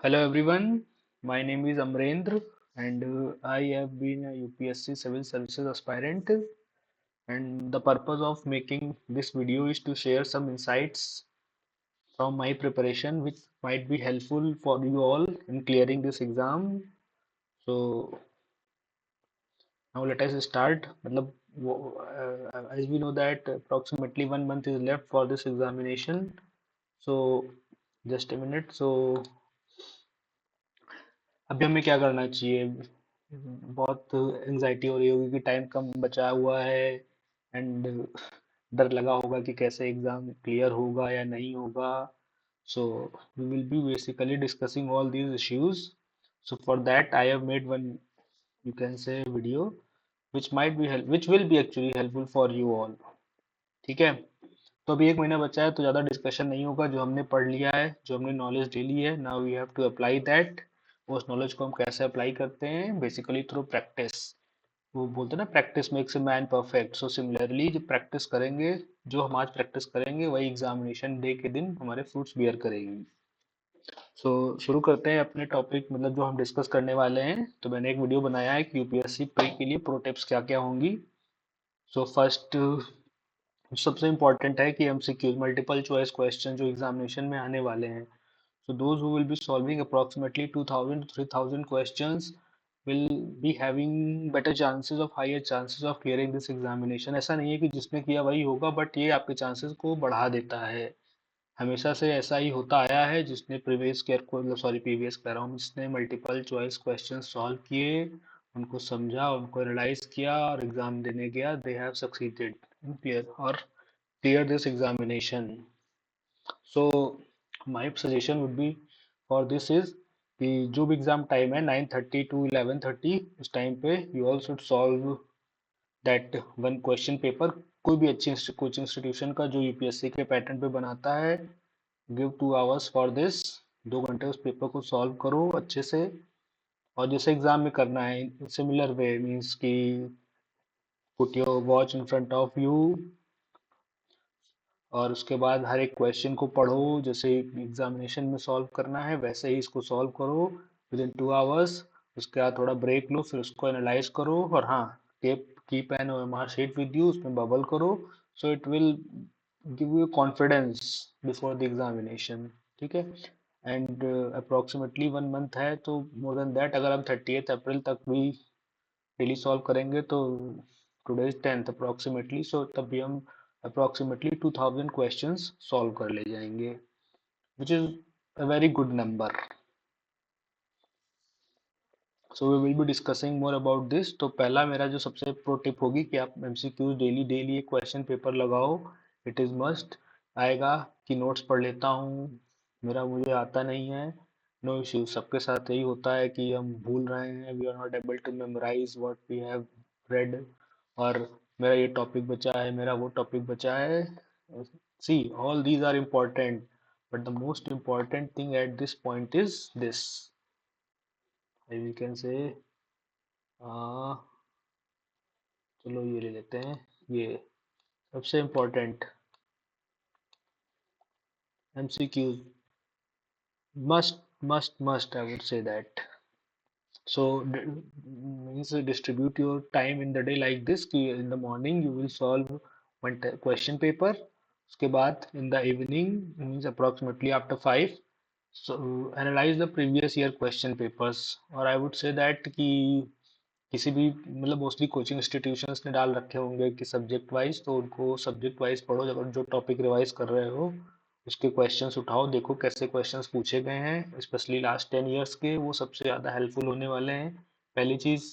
Hello everyone, my name is Amrendra and I have been a UPSC Civil Services aspirant, and the purpose of making this video is to share some insights from my preparation which might be helpful for you all in clearing this exam. So now let us start. As we know that approximately 1 month is left for this examination. So just a minute. So अभी हमें क्या करना चाहिए? बहुत anxiety हो रही होगी कि टाइम कम बचा हुआ है एंड डर लगा होगा कि कैसे एग्जाम क्लियर होगा या नहीं होगा. So we will be basically discussing all these issues. So for that I have made one, you can say, video which will be actually helpful for you all. ठीक है. तो अभी 1 महीना बचा है तो ज़्यादा डिस्कशन नहीं होगा. जो हमने पढ़ लिया है, जो हमने नॉलेज ले ली है, now we have to apply that. उस नॉलेज को हम कैसे अप्लाई करते हैं? Basically through practice. वो बोलते हैं ना, practice makes a man perfect. So similarly जब प्रैक्टिस करेंगे, जो हम आज प्रैक्टिस करेंगे वही एग्जामिनेशन डे के दिन हमारे फ्रूट्स बियर करेगी. सो शुरू करते हैं अपने टॉपिक, मतलब जो हम डिस्कस करने वाले हैं. तो मैंने एक वीडियो बनाया है कि यूपीएससी प्री के लिए प्रो टिप्स क्या क्या होंगी. सो फर्स्ट, सबसे इम्पोर्टेंट है कि एमसीक्यूज, मल्टीपल चॉइस क्वेश्चन जो एग्जामिनेशन में आने वाले हैं. So those who will be solving approximately 2000 to 3000 questions will be having better chances of higher chances of clearing this examination. ऐसा नहीं है कि जिसने किया वही होगा, बट ये आपके चांसेस को बढ़ा देता है. हमेशा से ऐसा ही होता आया है. जिसने प्रीवियस ईयर को, मतलब सॉरी प्रीवियस कह रहा हूँ, जिसने मल्टीपल चॉइस क्वेश्चन सॉल्व किए, उनको समझा, उनको एनालाइज किया और एग्जाम देने गया, they have succeeded in clear और clear this examination. So my suggestion would be for this is कि जो भी एग्जाम टाइम है 9:30 to 11:30, उस टाइम पे you all should solve that one question paper. कोई भी अच्छी कोचिंग इंस्टीट्यूशन का जो यूपीएससी के पैटर्न पे बनाता है, गिव 2 hours फॉर दिस. 2 घंटे उस पेपर को सॉल्व करो अच्छे से. और जैसे एग्जाम में करना है, सिमिलर वे मीन्स कि put your watch in front of you, और उसके बाद हर एक क्वेश्चन को पढ़ो. जैसे एग्जामिनेशन में सॉल्व करना है वैसे ही इसको सॉल्व करो विद इन 2 hours. उसके बाद थोड़ा ब्रेक लो, फिर उसको एनालाइज करो. और हाँ, keep an OMR sheet with you, उसमें बबल करो. So it will give you confidence before the examination. ठीक है. एंड अप्रोक्सीमेटली 1 मंथ है, तो मोर देन दैट, अगर हम 30th अप्रैल तक भी डेली सॉल्व करेंगे तो टुडे इज 10th अप्रोक्सीमेटली, सो तब भी हम अप्रोक्सीमेटली 2000 क्वेश्चंस सॉल्व कर ले जाएंगे, which is a very good number. So we will be discussing more about this. तो पहला मेरा जो सबसे प्रो टिप होगी कि आप एमसीक्यूज डेली डेली एक क्वेश्चन पेपर लगाओ. It is must. आएगा कि नोट्स पढ़ लेता हूँ, मुझे आता नहीं है. नो इश्यू, सबके साथ यही होता है कि हम भूल रहे हैं, we are not able to memorise what we have read. और मेरा ये टॉपिक बचा है, मेरा वो टॉपिक बचा है. See, all these are important, but the most important thing at this point is this. We can say, चलो ये ले लेते हैं. ये सबसे important MCQs, must I would say that. So means distribute your time in the day like this कि in the morning you will solve one question paper. उसके बाद in the evening means approximately after 5, so analyze the previous year question papers. और I would say that कि किसी भी, मतलब mostly coaching institutions ने डाल रखे होंगे कि सब्जेक्ट वाइज, तो उनको सब्जेक्ट वाइज पढ़ो. जब जो टॉपिक रिवाइज कर रहे हो उसके क्वेश्चंस उठाओ, देखो कैसे क्वेश्चंस पूछे गए हैं. स्पेशली लास्ट 10 years के, वो सबसे ज़्यादा हेल्पफुल होने वाले हैं. पहली चीज़,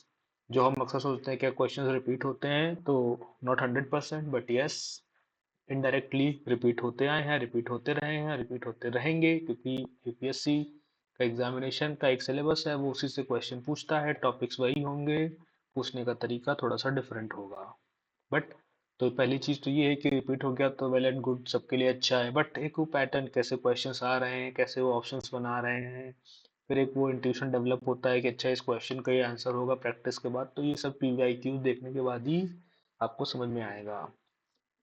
जो हम अक्सर सोचते हैं क्या क्वेश्चंस रिपीट होते हैं, तो not 100%, but yes, indirectly repeat होते आए हैं, रिपीट होते रहे हैं, रिपीट होते रहेंगे, क्योंकि यूपीएससी का एग्जामिनेशन का एक सिलेबस है, वो उसी से क्वेश्चन पूछता है. टॉपिक्स वही होंगे, पूछने का तरीका थोड़ा सा डिफरेंट होगा. बट तो पहली चीज तो ये है कि रिपीट हो गया तो वेल एंड गुड, सबके लिए अच्छा है. बट एक वो पैटर्न, कैसे क्वेश्चंस आ रहे हैं, कैसे वो ऑप्शंस बना रहे हैं, फिर एक वो इंट्यूशन डेवलप होता है कि अच्छा इस क्वेश्चन का ये आंसर होगा प्रैक्टिस के बाद. तो ये सब पीवीआईक्यूज देखने के बाद ही आपको समझ में आएगा.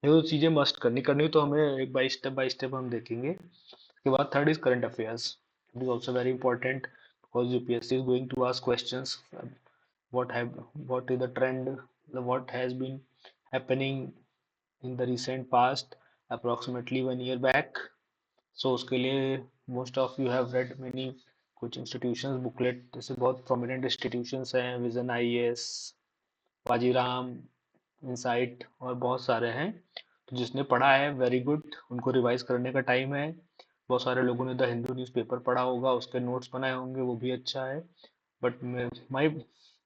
ये वो चीजें मस्ट करनी करनी, तो हमें एक बाई स्टेप हम देखेंगे. उसके बाद third is current affairs. It is also very important because UPSC is going to ask questions. What have what is the trend? What has been happening in the recent past, approximately 1 year back. So उसके लिए most of you have read many कुछ institutions booklet, जैसे बहुत prominent institutions हैं, vision IAS, Vajiram, insight और बहुत सारे हैं। तो जिसने पढ़ा है वेरी गुड, उनको रिवाइज करने का टाइम है। बहुत सारे लोगों ने द हिंदू न्यूज़पेपर पढ़ा होगा, उसके नोट्स बनाए होंगे, वो भी अच्छा है। बट माई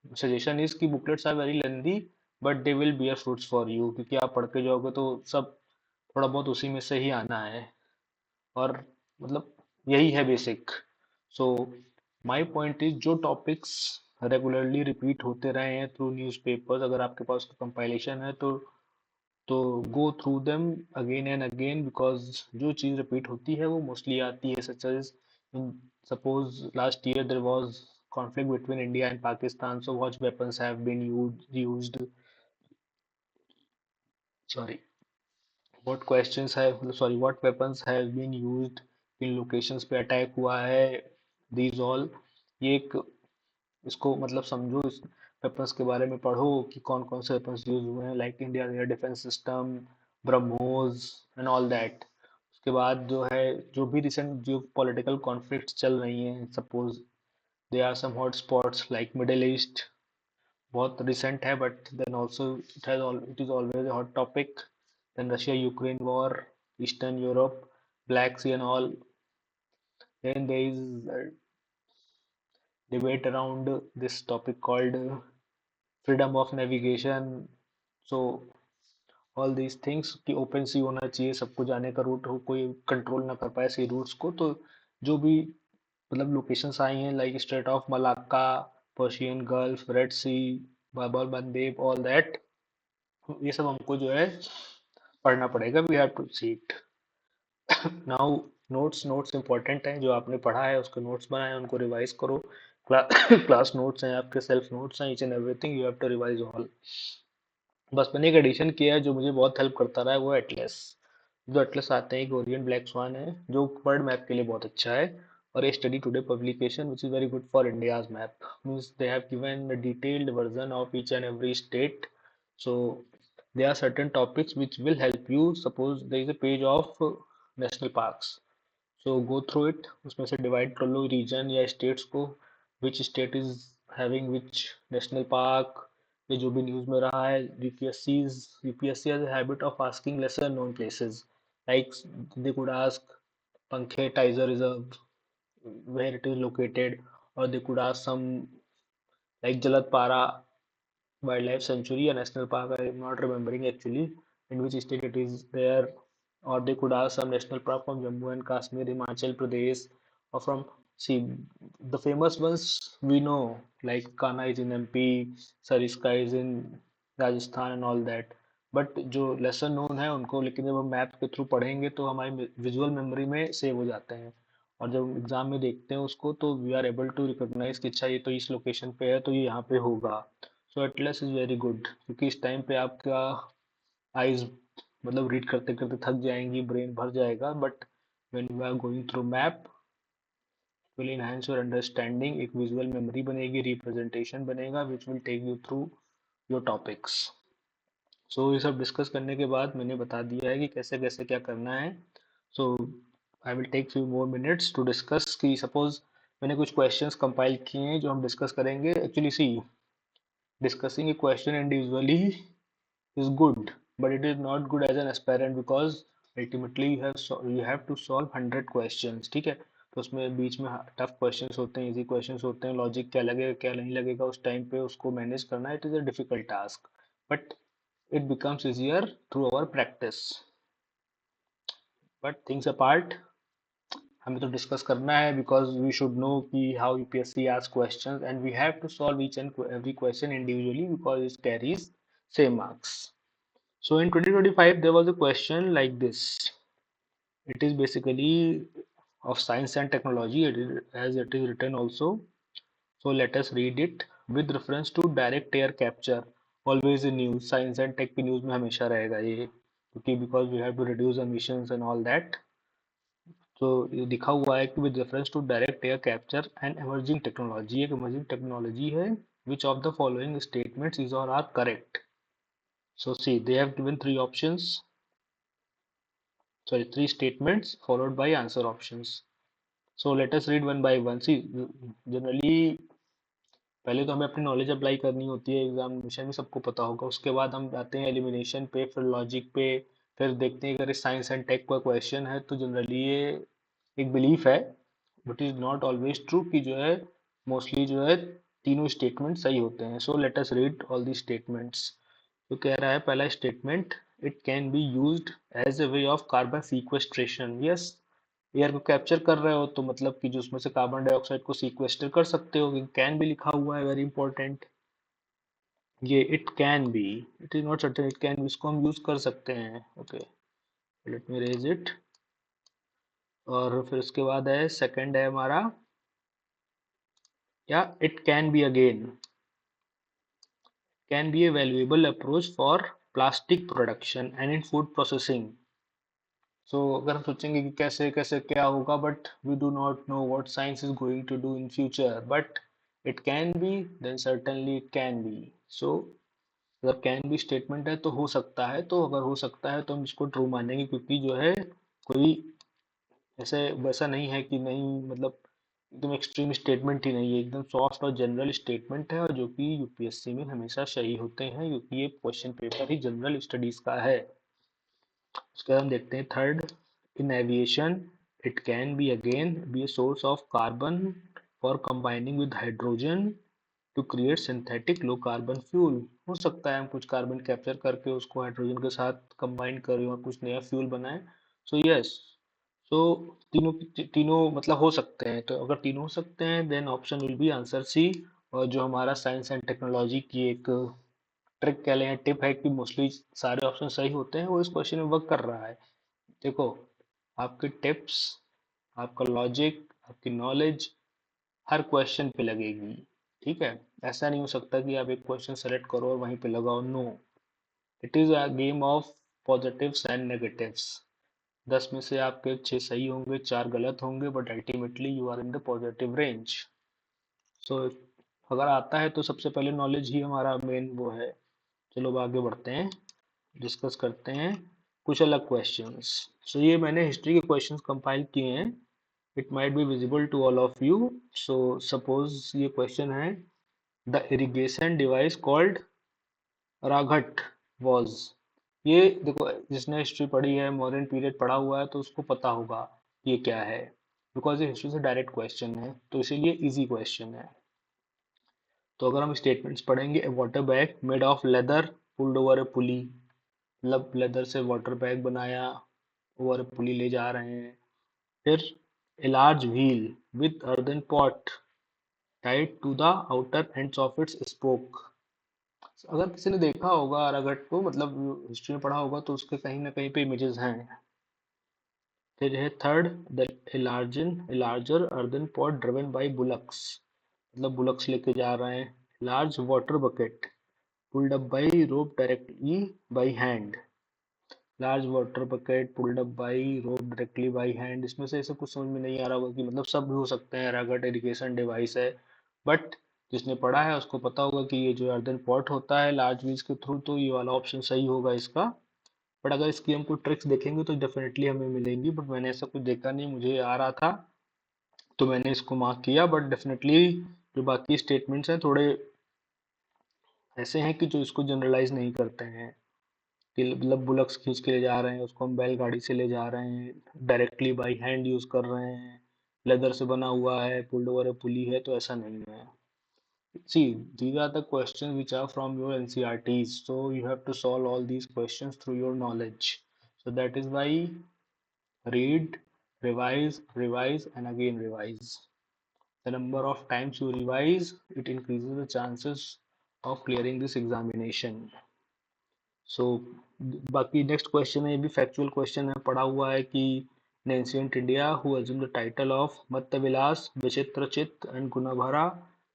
सजेशन इज कि booklets are very lengthy, but they will bear fruits for you, क्योंकि आप पढ़ के जाओगे तो सब थोड़ा बहुत उसी में से ही आना है। और मतलब यही है basic. So my point is, जो टॉपिक्स रेगुलरली रिपीट होते रहे हैं थ्रू न्यूज़पेपर्स, अगर आपके पास कंपाइलेशन है तो go through them again and again, because जो चीज़ रिपीट होती है वो मोस्टली आती है। Such as in suppose last year there was conflict between India and Pakistan, so what weapons have been used, sorry, what weapons have been used, किन locations पे attack हुआ है, these all, ये एक, इसको मतलब समझो, इस वेपन्स के बारे में पढ़ो कि कौन कौन से वेपन्स यूज हुए हैं, like India air defence system, BrahMos and all that. उसके बाद जो है, जो भी रिसेंट जो पॉलिटिकल कॉन्फ्लिक्ट्स चल रही हैं, suppose they are some hot spots like Middle East, बहुत रिसेंट है, but then also it is always hot topic. Then Russia Ukraine war, eastern Europe, Black Sea and all, then there is a debate around this topic called freedom of navigation. So all these things कि open सी होना चाहिए, सबको जाने का root हो, कोई control ना कर पाए सी रूट्स को। तो जो भी मतलब लोकेशंस आई हैं like Strait of Malacca, Persian Gulf, Red Sea, Bab al मंदेब, all that, ये सब हमको जो है पढ़ना पड़ेगा। We have to see it now. Notes important हैं, जो आपने पढ़ा है उसके नोट्स बनाए, उनको रिवाइज करो। क्लास नोट्स हैं आपके, सेल्फ नोट्स हैं, each and everything you have to revise all. बस मैंने एक एडिशन किया है जो मुझे बहुत हेल्प करता रहा है, वो एटलस। जो एटलस आते हैं, एक ओरिएंट ब्लैक स्वान है जो वर्ल्ड मैप के लिए बहुत अच्छा है। और a study today publication which is very good for India's map, means they have given a detailed version of each and every state. So there are certain topics which will help you. Suppose there is a page of national parks, so go through it, उसमें से divide कर लो reason या states को, which state is having which national park. ये जो भी news में रहा है, UPSC has a habit of asking lesser known places, like they could ask Pankhe Tiger Reserve, where it is located, or they could ask some like Jalatpara wildlife sanctuary, a national park, I am not remembering actually in which state it is there. Or they could ask some national park from Jammu and Kashmir, Himachal Pradesh, or from, see, the famous ones we know, like Kana is in MP, Sariska is in Rajasthan and all that, but जो lesser known है उनको, लेकिन जब हम map के through पढ़ेंगे तो हमारी विजुअल मेमोरी में सेव हो जाते हैं। और जब एग्जाम में देखते हैं उसको तो we are able to recognise कि अच्छा ये तो इस लोकेशन पे है, तो ये यहाँ पे होगा। सो एटलस इज वेरी गुड, क्योंकि इस टाइम पे आपका आईज मतलब रीड करते करते थक जाएंगी, ब्रेन भर जाएगा, but when you are going through map will enhance your understanding, एक विजुअल मेमोरी बनेगी, रिप्रेजेंटेशन बनेगा which will take you through your topics. So ये सब डिस्कस करने के बाद मैंने बता दिया है कि कैसे कैसे क्या करना है। So I will take few more minutes to discuss कि सपोज मैंने कुछ क्वेश्चंस कंपाइल किए हैं जो हम डिस्कस करेंगे। Actually see, discussing a question individually is good, but it is not good as an aspirant, because ultimately you have to solve 100 questions, ठीक है। तो उसमें बीच में टफ क्वेश्चंस होते हैं, इजी क्वेश्चंस होते हैं, लॉजिक क्या लगेगा क्या नहीं लगेगा उस टाइम पे उसको मैनेज करना, it is a difficult task, but it becomes easier through our practice. But things apart, हमें तो डिस्कस करना है, बिकॉज वी शुड नो कि how UPSC ask questions and we have to solve each and every question individually because it carries same marks. So in 2025 there was a question like this. It is basically of science and technology, as it is written also. So let us read it with reference to direct air capture. Always in news, science and tech की news में हमेशा रहेगा ये, क्योंकि because we have to reduce emissions and all that. तो ये लिखा हुआ है कि with reference to direct air capture and emerging technology, एक इमर्जिंग टेक्नोलॉजी है, which of the following statements is or are correct. So see, they have given three options, sorry, three statements followed by answer options. So let us read one by one. See, generally पहले तो हमें अपनी knowledge apply करनी होती है, examination में सबको पता होगा. उसके बाद हम आते हैं एलिमिनेशन पे, फिर लॉजिक पे, फिर देखते हैं अगर साइंस एंड टेक का क्वेश्चन है तो जनरली ये एक बिलीफ है, but is not always true, कि जो है मोस्टली जो है तीनों स्टेटमेंट सही होते हैं. So let us read all the statements. तो कह रहा है पहला statement, it can be used as a way of carbon sequestration. Yes, air को कैप्चर कर रहे हो तो मतलब कि जो उसमें से कार्बन डाइऑक्साइड को सीक्वेस्टर कर सकते हो. कैन भी लिखा हुआ है, वेरी इंपॉर्टेंट. ये it can be, it is not certain, it can, इसको हम यूज कर सकते हैं. Okay, let me raise it. और फिर उसके बाद है सेकंड है हमारा, या it can be again, can be a valuable approach for plastic production and in food processing. So अगर हम सोचेंगे कि कैसे कैसे क्या होगा, but we do not know what science is going to do in future, but it can be, then certainly it can be. So अगर can B statement है तो हो सकता है, तो अगर हो सकता है तो हम इसको ट्रू मानेंगे, क्योंकि जो है कोई ऐसे वैसा नहीं है कि नहीं, मतलब एकदम एक्सट्रीम स्टेटमेंट ही नहीं है, एकदम सॉफ्ट और जनरल स्टेटमेंट है, और जो कि यूपीएससी में हमेशा सही होते हैं, क्योंकि ये क्वेश्चन पेपर ही जनरल स्टडीज का है. उसके बाद हम देखते हैं third, in aviation it can be again be a source of carbon for combining with hydrogen to create synthetic low carbon fuel. हो सकता है हम कुछ कार्बन कैप्चर करके उसको हाइड्रोजन के साथ कंबाइन करें और कुछ नया फ्यूल बनाएं. सो यस, सो तीनों मतलब हो सकते हैं. तो अगर तीनों हो सकते हैं then option will be answer C. और जो हमारा साइंस एंड टेक्नोलॉजी की एक ट्रिक कह लें, टिप है कि मोस्टली सारे ऑप्शन सही होते हैं, वो इस क्वेश्चन में वर्क कर रहा है. देखो, आपके टिप्स, आपका लॉजिक, आपकी नॉलेज हर क्वेश्चन पे लगेगी. ठीक है, ऐसा नहीं हो सकता कि आप एक क्वेश्चन सेलेक्ट करो और वहीं पे लगाओ. No, it is a game of positives and negatives. 10 में से आपके 6 सही होंगे, 4 गलत होंगे, but ultimately you are in the positive range. So अगर आता है तो सबसे पहले नॉलेज ही हमारा मेन वो है. चलो अब आगे बढ़ते हैं, डिस्कस करते हैं कुछ अलग क्वेश्चंस. सो ये मैंने हिस्ट्री के क्वेश्चंस कंपाइल किए हैं. It might be visible to all of you. So suppose ये क्वेश्चन है, द इरिगेशन डिवाइस कॉल्ड राघट वॉज. ये देखो, जिसने हिस्ट्री पढ़ी है, मॉडर्न पीरियड पढ़ा हुआ है, तो उसको पता होगा ये क्या है, बिकॉज ये हिस्ट्री से डायरेक्ट क्वेश्चन है, तो इसीलिए इजी क्वेश्चन है. तो अगर हम स्टेटमेंट्स पढ़ेंगे, water bag made of leather pulled over a pulley, मतलब लेदर से वाटर बैग बनाया, ओवर पुली ले जा रहे हैं. फिर a large wheel with earthen pot tied to the outer ends of its spoke. अगर किसी ने देखा होगा अरागट को, मतलब हिस्ट्री में पढ़ा होगा, तो उसके कहीं ना कहीं पे इमेजेस हैं. फिर है third, the larger earthen pot driven by bullocks, मतलब बुलक्स लेके जा रहे हैं. Large water bucket pulled up by rope directly by hand. Large water bucket pulled up by rope directly by hand, इसमें से ऐसे कुछ समझ में नहीं आ रहा होगा कि मतलब सब भी हो सकते हैं, रगड़ इरिगेशन डिवाइस है, बट जिसने पढ़ा है उसको पता होगा कि ये जो अर्दन पॉट होता है लार्ज व्हील्स के थ्रू, तो ये वाला ऑप्शन सही होगा इसका. बट अगर इसकी हम कुछ ट्रिक्स देखेंगे तो डेफिनेटली हमें मिलेंगी, बट मैंने ऐसा कुछ देखा नहीं, मुझे आ रहा था तो मैंने इसको मार्क किया. बट डेफिनेटली जो बाकी स्टेटमेंट्स हैं थोड़े ऐसे हैं कि जो इसको जनरलाइज नहीं करते हैं, कि मतलब बुलक्स खींच के ले जा रहे हैं, उसको हम बैलगाड़ी से ले जा रहे हैं, डायरेक्टली बाई हैंड यूज कर रहे हैं, लेदर से बना हुआ है, पुल्ड ओवर पुली है, तो ऐसा नहीं है. सी, these are the questions which are from your NCRTs, so you have to solve all these questions through your knowledge. So that is why read, revise, revise, and again revise. The number of times you revise, it increases the chances of clearing this examination. सो बाकी next question है, ये भी factual question है, पढ़ा हुआ है कि in ancient India who assumed the title of Mattavilas, Vichitrachit and Gunabhara.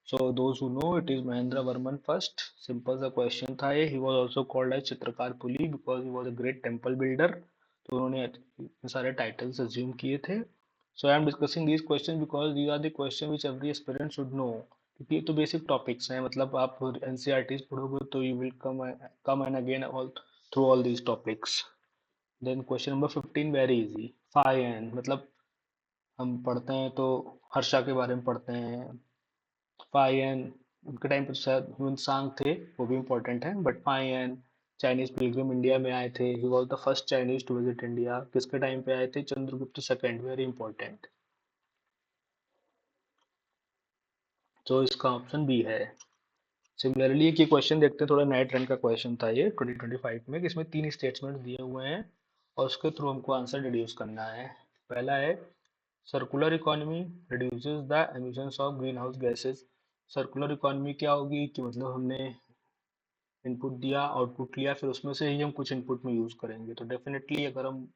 So those who know, it is Mahendra Varman first. Simple सा क्वेश्चन था ये. He was also called as चित्रकार पुली because he was a great temple builder. तो उन्होंने इतने सारे titles assume किए थे. So I am discussing these questions because these are the questions which every aspirant should know. क्योंकि ये तो बेसिक टॉपिक्स हैं, मतलब आप एनसीईआरटीज पढ़ोगे तो you will come and again all through all these topics. Then question number 15 very easy. Fa Hien मतलब हम पढ़ते हैं तो हर्षा के बारे में पढ़ते हैं. फाई एन उनके टाइम पे शायद ह्यून सांग थे, वो भी इम्पोर्टेंट है. But Fa Hien Chinese pilgrim India में आए थे. He was the first Chinese to visit India. किसके टाइम पे आए थे? चंद्रगुप्त सेकंड. Very important. तो इसका ऑप्शन बी है. सिमिलरली एक ये क्वेश्चन देखते हैं, थोड़ा नया ट्रेंड का क्वेश्चन था ये 2025 में, कि इसमें 3 स्टेटमेंट दिए हुए हैं और उसके थ्रू हमको आंसर डिड्यूस करना है. पहला है circular economy reduces the emissions of green house gases. Circular economy क्या होगी कि मतलब हमने इनपुट दिया, आउटपुट लिया, फिर उसमें से ही हम कुछ इनपुट में यूज करेंगे. तो डेफिनेटली अगर हम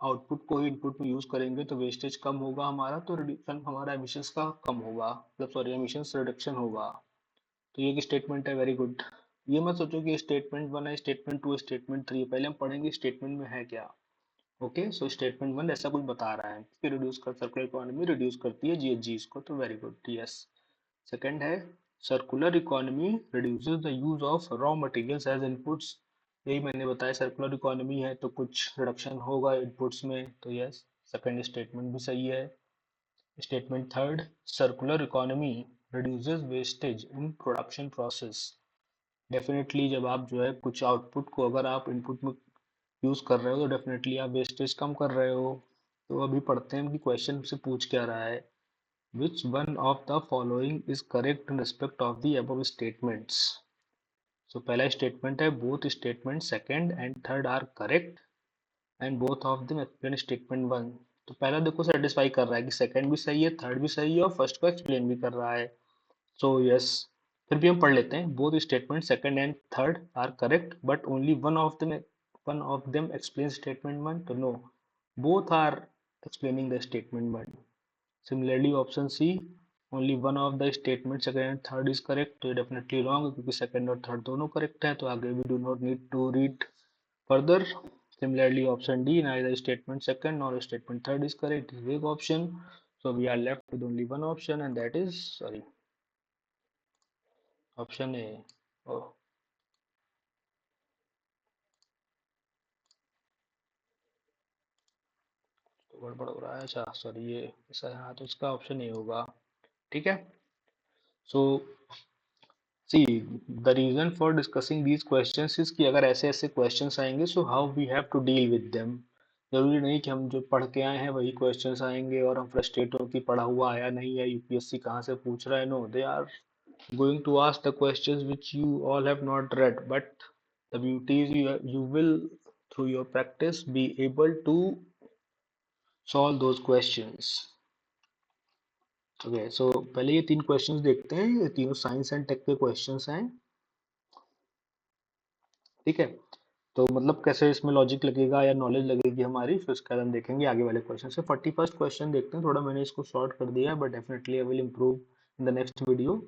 आउटपुट को ही इनपुट में यूज करेंगे तो वेस्टेज कम होगा हमारा, तो रिड्यूशन हमारा एमिशंस का कम होगा, मतलब सॉरी एमिशंस रिडक्शन होगा. तो ये एक स्टेटमेंट है. Very good. ये मत सोचो कि स्टेटमेंट वन है, स्टेटमेंट टू, स्टेटमेंट थ्री. पहले हम पढ़ेंगे स्टेटमेंट में है क्या. ओके, सो स्टेटमेंट वन ऐसा कुछ बता रहा है कि रिड्यूस कर सर्कुलर इकोनॉमी रिड्यूस करती है जीएचजीस को. तो वेरी गुड, यस. सेकंड है circular economy reduces the use of raw materials as inputs. यही मैंने बताया, सर्कुलर इकोनॉमी है तो कुछ रिडक्शन होगा इनपुट्स में. तो यस, सेकंड स्टेटमेंट भी सही है. Statement third, circular economy reduces wastage in production process. Definitely जब आप जो है कुछ आउटपुट को अगर आप इनपुट में यूज कर रहे हो तो डेफिनेटली आप वेस्टेज कम कर रहे हो. तो अभी पढ़ते हैं कि क्वेश्चन से पूछ क्या रहा है. Which one of the following is correct in respect of the above statements. So पहला स्टेटमेंट है both statement second and third are correct and both of them explain statement one. तो पहला देखो सेटिस्फाई कर रहा है कि सेकंड भी सही है, थर्ड भी सही है और फर्स्ट को एक्सप्लेन भी कर रहा है. So yes. फिर भी हम पढ़ लेते हैं. Both statement second and third are correct but only one of them explain statement one. तो no, both are explaining the statement one. Similarly option C, only one of the statement second and third is correct. तो definitely wrong, क्योंकि second और थर्ड दोनों correct है. तो आगे we do not need to read further. Similarly, option D, neither statement second nor statement third is correct. Is vague option. So we are left with only one option, and that is sorry, option A. Oh, तो गड़बड़ हो रहा है. अच्छा sorry, ये ऐसा है. हाँ, तो इसका ऑप्शन ए होगा. ठीक है. So see, the reason for discussing these questions is कि अगर ऐसे ऐसे क्वेश्चंस आएंगे so how we have to deal with them. जरूरी नहीं कि हम जो पढ़ के आए हैं वही क्वेश्चंस आएंगे और हम फ्रस्ट्रेट हो कि पढ़ा हुआ आया नहीं है, यूपीएससी कहाँ से पूछ रहा है. No, they are going to ask the questions which you all have not read, but the beauty is you will through your practice be able to solve those questions. Okay, so पहले ये 3 questions देखते हैं. ये तीनों science and take के questions हैं. ठीक है. तो मतलब कैसे इसमें लॉजिक लगेगा या नॉलेज लगेगी हमारी, फिर उसके बाद हम देखेंगे आगे वाले क्वेश्चन से. 41st क्वेश्चन देखते हैं. थोड़ा मैंने इसको शॉर्ट कर दिया है but definitely I will improve in the next video.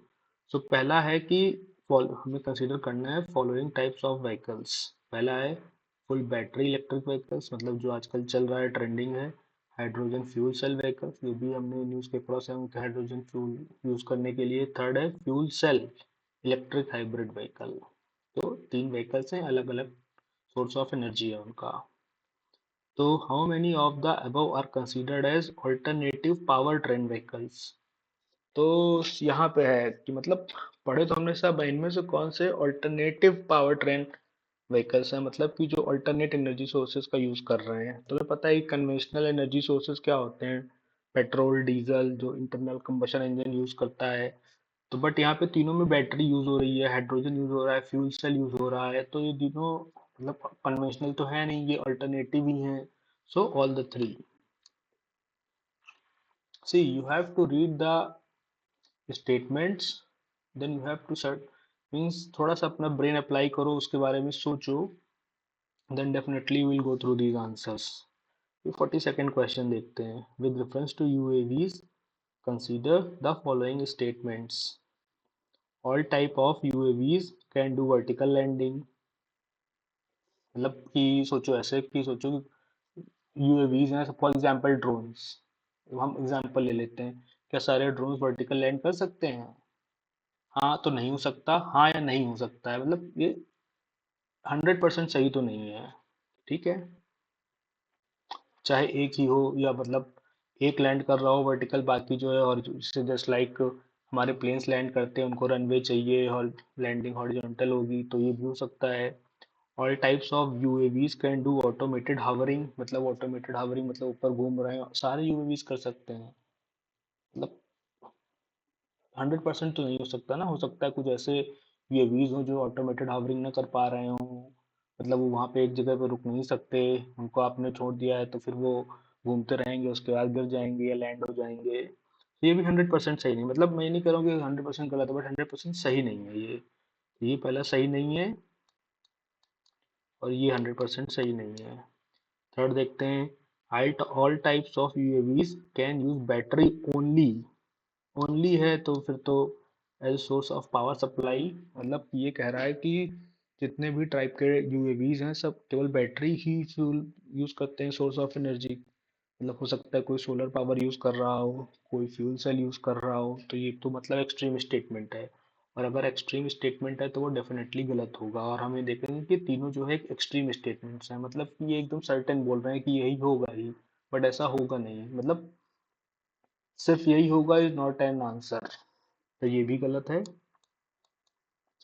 So पहला है कि हमें कंसीडर करना है फॉलोइंग टाइप्स ऑफ व्हीकल्स. पहला है फुल बैटरी इलेक्ट्रिक व्हीकल्स, मतलब जो आजकल चल रहा है, ट्रेंडिंग है. हाइड्रोजन फ्यूल सेल व्हीकल्स, ये भी हमने न्यूज़ पेपर से हम हाइड्रोजन फ्यूल यूज़ करने के लिए. थर्ड है fuel cell electric hybrid vehicle. तो 3 व्हीकल्स हैं, अलग अलग सोर्स ऑफ एनर्जी है उनका. तो how many of the above are considered as alternative power train vehicles. तो यहाँ पे है कि मतलब पढ़े तो हमने सब, इनमें से कौन से अल्टरनेटिव पावर ट्रेन व्हीकल्स हैं, मतलब कि जो अल्टरनेट एनर्जी सोर्सेज का यूज कर रहे हैं. तुम्हें पता है कन्वेंशनल एनर्जी सोर्सेज क्या होते हैं? पेट्रोल, डीजल, जो इंटरनल कंबशन इंजन यूज करता है. तो बट यहाँ पे तीनों में बैटरी यूज हो रही है, हाइड्रोजन यूज हो रहा है, फ्यूल सेल यूज हो रहा है. तो ये तीनों मतलब कन्वेंशनल तो है नहीं, ये अल्टरनेटिव ही हैं. So all the three. C, you have to read the statements, then you have to search, means थोड़ा सा अपना ब्रेन अप्लाई करो, उसके बारे में सोचो, then definitely will go through these answers. 42nd question देखते हैं. With reference to UAVs consider the following statements. All type of UAVs can do vertical landing. मतलब कि सोचो ऐसे कि सोचो यूएवीज हैं फॉर एग्जांपल ड्रोन्स. हम एग्जांपल ले लेते हैं, क्या सारे ड्रोन वर्टिकल लैंड कर सकते हैं? हाँ तो नहीं हो सकता, हाँ या नहीं हो सकता है, मतलब ये 100% सही तो नहीं है। ठीक है, चाहे एक ही हो, या मतलब एक लैंड कर रहा हो वर्टिकल, बाकी जो है और जस्ट लाइक हमारे प्लेन्स लैंड करते हैं उनको रनवे चाहिए और लैंडिंग हॉरिजॉन्टल होगी, तो ये भी हो सकता है। All types of UAVs can do automated hovering, मतलब ऑटोमेटेड हावरिंग मतलब ऊपर घूम रहे हैं, सारे यूएवीज कर सकते हैं। मतलब 100% तो नहीं हो सकता ना, हो सकता है कुछ ऐसे यूएवीज हो जो ऑटोमेटेड हावरिंग ना कर पा रहे हो, मतलब वो वहाँ पे एक जगह पे रुक नहीं सकते, उनको आपने छोड़ दिया है तो फिर वो घूमते रहेंगे, उसके बाद गिर जाएंगे या लैंड हो जाएंगे। तो ये भी 100% सही नहीं, मतलब मैं नहीं कह रहा हूँ कि 100% गलत है, बट 100% सही नहीं है ये पहला सही नहीं है, और ये 100% सही नहीं है। थर्ड देखते हैं, all types of UAVs can use battery only. Only है तो फिर तो as source of power supply, मतलब ये कह रहा है कि जितने भी टाइप के यूएवीज हैं सब केवल बैटरी ही फ्यूल यूज करते हैं, सोर्स ऑफ एनर्जी। मतलब हो सकता है कोई सोलर पावर यूज कर रहा हो, कोई फ्यूल सेल यूज कर रहा हो, तो ये तो मतलब एक्सट्रीम स्टेटमेंट है। और अगर एक्सट्रीम स्टेटमेंट है तो वो डेफिनेटली गलत होगा, और हमें देखेंगे कि तीनों जो है एक्सट्रीम स्टेटमेंट्स हैं, मतलब कि ये एकदम सर्टेन बोल रहे हैं कि यही होगा ही, बट ऐसा होगा नहीं, मतलब सिर्फ यही होगा इज नॉट एन आंसर, तो ये भी गलत है।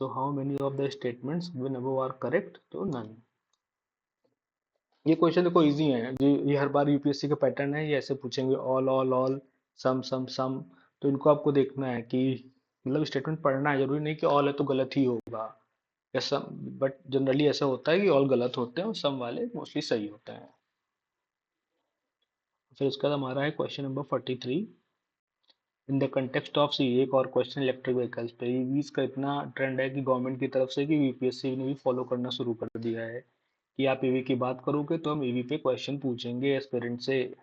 So how many of the statements given above are correct, तो नन। ये क्वेश्चन देखो इजी है जी, ये हर बार यूपीएससी का पैटर्न है, ये ऐसे पूछेंगे ऑल सम, तो इनको आपको देखना है कि मतलब स्टेटमेंट पढ़ना है, जरूरी नहीं कि ऑल है तो गलत ही होगा या सम, बट जनरली ऐसा होता है कि ऑल गलत होते हैं और सम वाले मोस्टली सही होते हैं। फिर उसके बाद हमारा है question number 43, in the context of C, एक और क्वेश्चन इलेक्ट्रिक व्हीकल्स पे। ईवीज का इतना ट्रेंड है कि गवर्नमेंट की तरफ से कि यूपीएससी ने भी फॉलो करना शुरू कर दिया है कि आप ईवी की बात करोगे तो हम ईवी पे क्वेश्चन पूछेंगे एस्पिरेंट से।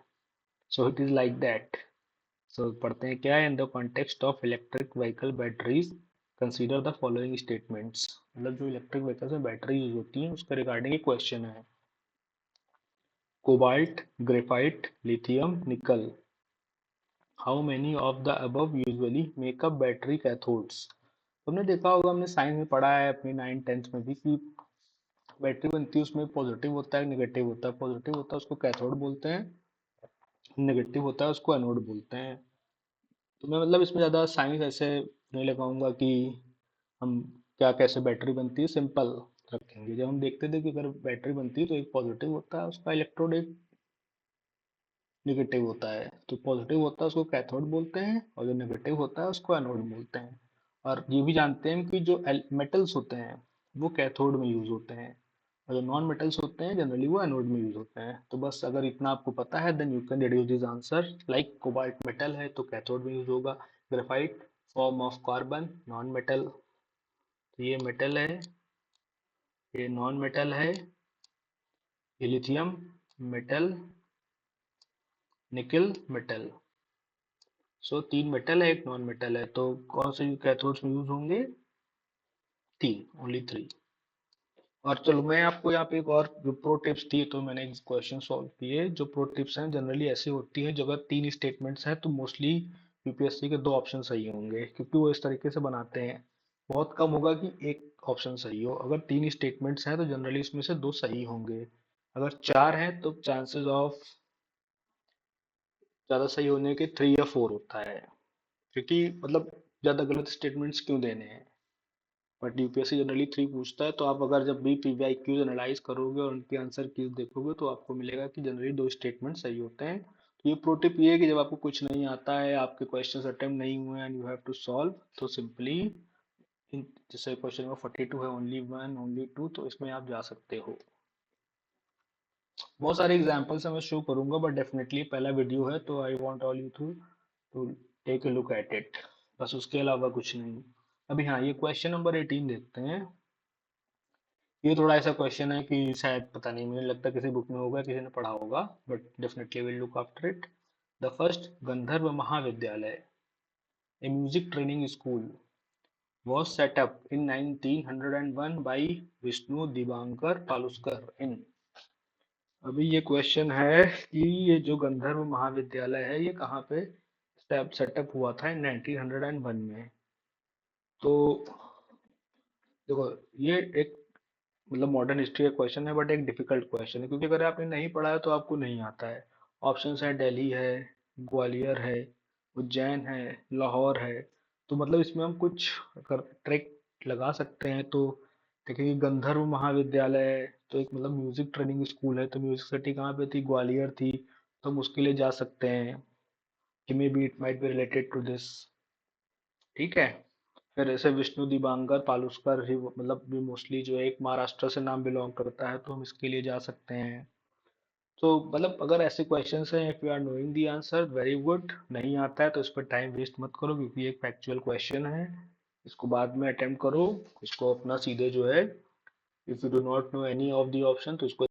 So it is like that. So पढ़ते हैं क्या है, in the context of electric vehicle batteries consider the following statements, मतलब जो इलेक्ट्रिक व्हीकल्स में बैटरी यूज होती है उसके रिगार्डिंग एक क्वेश्चन है। Cobalt, graphite, lithium, nickel, how many of the above usually make up battery cathodes. तुमने देखा होगा, हमने साइंस में पढ़ा है अपनी 9th 10th में भी कि बैटरी बनती है उसमें पॉजिटिव होता है नेगेटिव होता है, पॉजिटिव होता है उसको कैथोड बोलते हैं, नेगेटिव होता है उसको एनोड बोलते हैं। तो मैं मतलब इसमें ज़्यादा साइंस ऐसे नहीं लगाऊंगा कि हम क्या कैसे बैटरी बनती है, सिंपल रखेंगे। जब हम देखते थे कि अगर बैटरी बनती है तो एक पॉजिटिव होता है उसका इलेक्ट्रोड, एक नेगेटिव होता है, तो पॉजिटिव होता है उसको कैथोड बोलते हैं और जो नेगेटिव होता है उसको एनोड बोलते हैं। और ये भी जानते हैं कि जो मेटल्स होते हैं वो कैथोड में यूज होते हैं, और जो नॉन मेटल्स होते हैं जनरली वो एनोड में यूज होते हैं। तो बस अगर इतना आपको पता है then you can deduce this answer, like cobalt metal है तो कैथोड में यूज होगा, graphite form of carbon non metal, तो ये मेटल है, ये नॉन मेटल है, ये lithium metal, nickel metal. So तीन मेटल है एक नॉन मेटल है, तो कौन से कैथोड्स में यूज होंगे? तीन, ओनली थ्री। और चलो मैं आपको यहाँ पे एक और जो प्रो टिप्स दिए, तो मैंने क्वेश्चन सॉल्व किए, जो प्रो टिप्स हैं जनरली ऐसी होती है, जो अगर तीन स्टेटमेंट्स हैं तो मोस्टली यूपीएससी के दो ऑप्शन सही होंगे, क्योंकि वो इस तरीके से बनाते हैं। बहुत कम होगा कि एक ऑप्शन सही हो, अगर तीन स्टेटमेंट्स हैं तो जनरली इसमें से दो सही होंगे, अगर चार हैं तो चांसेस ऑफ ज़्यादा सही होने के 3 या 4 होता है, क्योंकि मतलब ज़्यादा गलत स्टेटमेंट्स क्यों देने हैं। बट यूपीएससी जनरली 3 पूछता है, तो आप अगर जब भी पीवाईक्यूज एनालाइज करोगे और उनके आंसर कीज देखोगे तो आपको मिलेगा कि जनरली दो स्टेटमेंट सही होते हैं। तो ये प्रो टिप ये है कि जब आपको कुछ नहीं आता है, आपके क्वेश्चंस अटेम्प्ट नहीं हुए and you have to solve, तो सिंपली जैसे क्वेश्चन नंबर 42 है ओनली वन ओनली टू, तो इसमें आप जा सकते हो। बहुत सारे एग्जांपल्स मैं शो करूंगा, बट डेफिनेटली पहला वीडियो है तो I want all you to take a look at it, बस उसके अलावा कुछ नहीं। अभी हाँ, ये क्वेश्चन नंबर 18 देखते हैं। ये थोड़ा ऐसा क्वेश्चन है कि शायद पता नहीं, मुझे लगता है किसी बुक में होगा, किसी ने पढ़ा होगा, but definitely will look after it. The first Gandharva Mahavidyalaya, a music training school, was set up in 1901 by Vishnu Divankar Paluskar in अभी ये क्वेश्चन है कि ये जो गंधर्व महाविद्यालय है ये कहाँ पे सेटअप हुआ था इन 1901 में। तो देखो, ये एक मतलब मॉडर्न हिस्ट्री का क्वेश्चन है, बट एक डिफिकल्ट क्वेश्चन है क्योंकि अगर आपने नहीं पढ़ा है तो आपको नहीं आता है। ऑप्शंस है दिल्ली है, ग्वालियर है, उज्जैन है, लाहौर है। तो मतलब इसमें हम कुछ अगर ट्रिक लगा सकते हैं तो देखिए, गंधर्व महाविद्यालय है तो एक मतलब म्यूजिक ट्रेनिंग स्कूल है, तो म्यूजिक सिटी कहाँ पे थी? ग्वालियर थी। तो हम उसके लिए जा सकते हैं कि maybe it might be related to this. ठीक है। फिर ऐसे विष्णु दिबांकर पालुस्कर ही मतलब भी मोस्टली जो है एक महाराष्ट्र से नाम बिलोंग करता है, तो हम इसके लिए जा सकते हैं। तो मतलब अगर ऐसे क्वेश्चंस हैं, if you are knowing the answer very good, नहीं आता है तो इस पर टाइम वेस्ट मत करो क्योंकि ये एक फैक्चुअल क्वेश्चन है। इसको बाद में अटेम्प्ट करो। इसको अपना सीधे जो है, if you do not no any of the option तो इसको